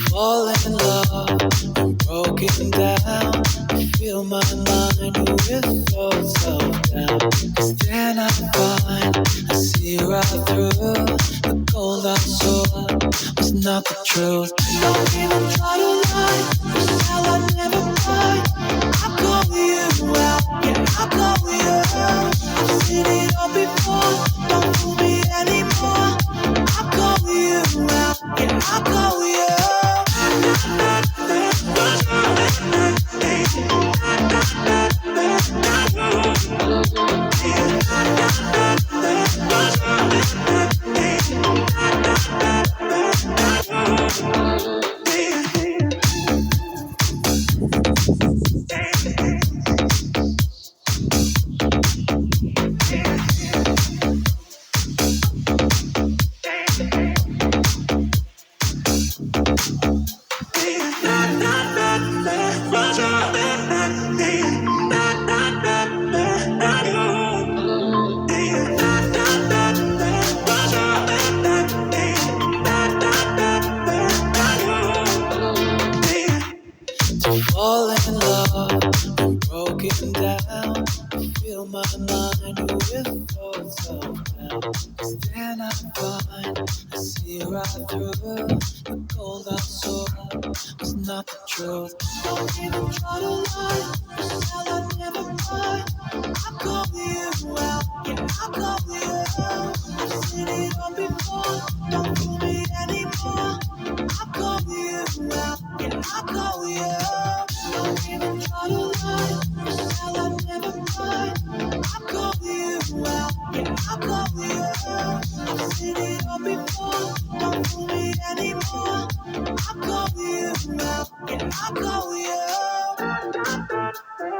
Fall in love and broken down. Fill my mind with thoughts of doubt. 'Cause then I find I see right through the gold I saw was not the truth. Don't even try to lie, 'cause hell I never find. I call you out, yeah, I call you out. I've seen it all before, don't fool me anymore. I call you out, yeah, I call you out. Fall in love and broken down. Fill my mind with thoughts of doubt. 'Cause then I find I see right through the gold I saw was not the truth. Don't even try to lie, 'cause hell I never find. I call you out, yeah, I call you out. I've seen it all before, don't fool me anymore. I call you out, yeah, I call you out. Don't even try to lie, 'cause hell I never find. I call you out, yeah, I call you out. I've seen it all before, don't fool me anymore. I call you out, yeah, I call you out.